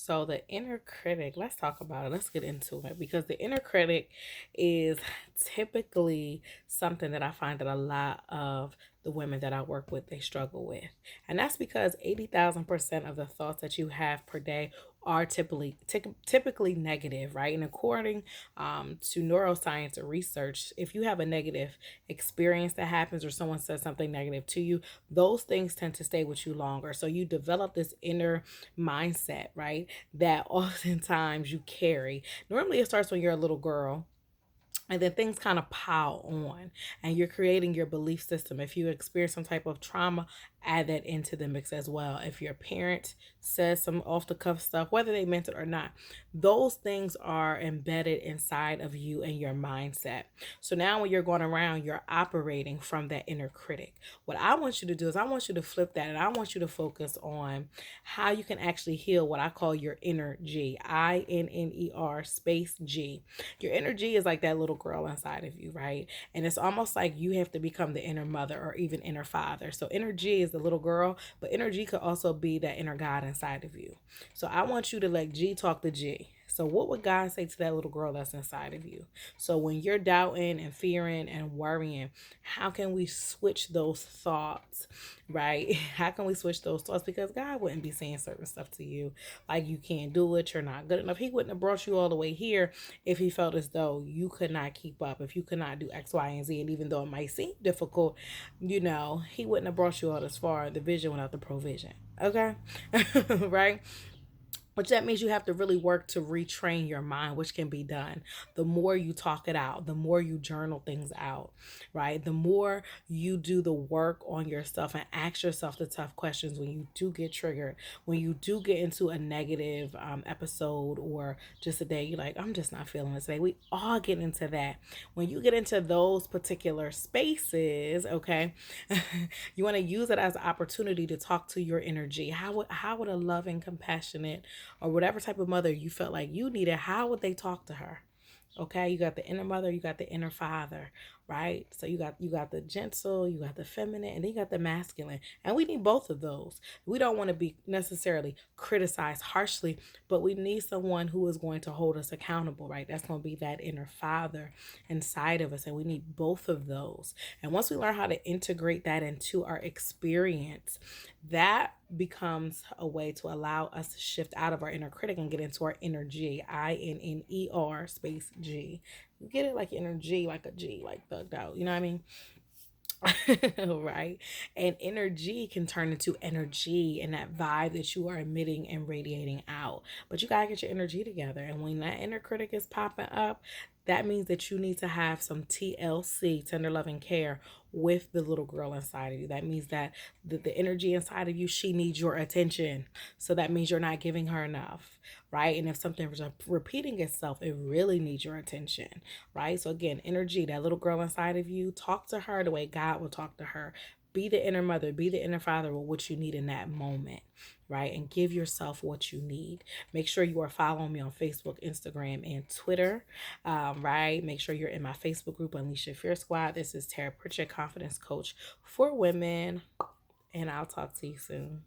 So the inner critic, let's talk about it. Let's get into it because the inner critic is typically something that I find that a lot of the women that I work with they struggle with. And that's because 80,000% of the thoughts that you have per day are typically negative, right? And according to neuroscience and research, if you have a negative experience that happens or someone says something negative to you, those things tend to stay with you longer. So you develop this inner mindset, right? That oftentimes you carry. Normally, it starts when you're a little girl, and then things kind of pile on and you're creating your belief system. If you experience some type of trauma, add that into the mix as well. If your parent says some off the cuff stuff, whether they meant it or not, those things are embedded inside of you and your mindset. So now when you're going around, you're operating from that inner critic. What I want you to do is I want you to flip that, and I want you to focus on how you can actually heal what I call your inner G. INNER space G. Your inner G is like that little girl inside of you, right? And it's almost like you have to become the inner mother or even inner father. So inner G is the little girl, but inner G could also be that inner God inside of you. So I want you to let G talk to G. So what would God say to that little girl that's inside of you? So when you're doubting and fearing and worrying, how can we switch those thoughts, right? How can we switch those thoughts? Because God wouldn't be saying certain stuff to you like you can't do it, you're not good enough. He wouldn't have brought you all the way here if he felt as though you could not keep up, if you could not do X, Y, and Z. And even though it might seem difficult, he wouldn't have brought you all this far. The vision without the provision. Okay? Right? Which that means you have to really work to retrain your mind, which can be done. The more you talk it out, the more you journal things out, right? The more you do the work on yourself and ask yourself the tough questions when you do get triggered, when you do get into a negative episode or just a day, you're like, I'm just not feeling it today. We all get into that. When you get into those particular spaces, okay, you want to use it as an opportunity to talk to your energy. How would a loving, compassionate, or whatever type of mother you felt like you needed, how would they talk to her? Okay, you got the inner mother, you got the inner father, right? So you got the gentle, you got the feminine, and then you got the masculine. And we need both of those. We don't want to be necessarily criticized harshly, but we need someone who is going to hold us accountable, right? That's going to be that inner father inside of us, and we need both of those. And once we learn how to integrate that into our experience, that becomes a way to allow us to shift out of our inner critic and get into our inner G. INNER space G. You get it, like energy, like a G, like thugged out. You know what I mean? Right? And energy can turn into energy and that vibe that you are emitting and radiating out. But you gotta get your energy together. And when that inner critic is popping up, that means that you need to have some TLC, tender loving care, with the little girl inside of you. That means that the energy inside of you, she needs your attention. So that means you're not giving her enough, right? And if something is repeating itself, it really needs your attention, right? So again, energy, that little girl inside of you, talk to her the way God will talk to her. Be the inner mother, be the inner father with what you need in that moment, right? And give yourself what you need. Make sure you are following me on Facebook, Instagram, and Twitter, right? Make sure you're in my Facebook group, Unleash Your Fear Squad. This is Tara Pritchett, confidence coach for women, and I'll talk to you soon.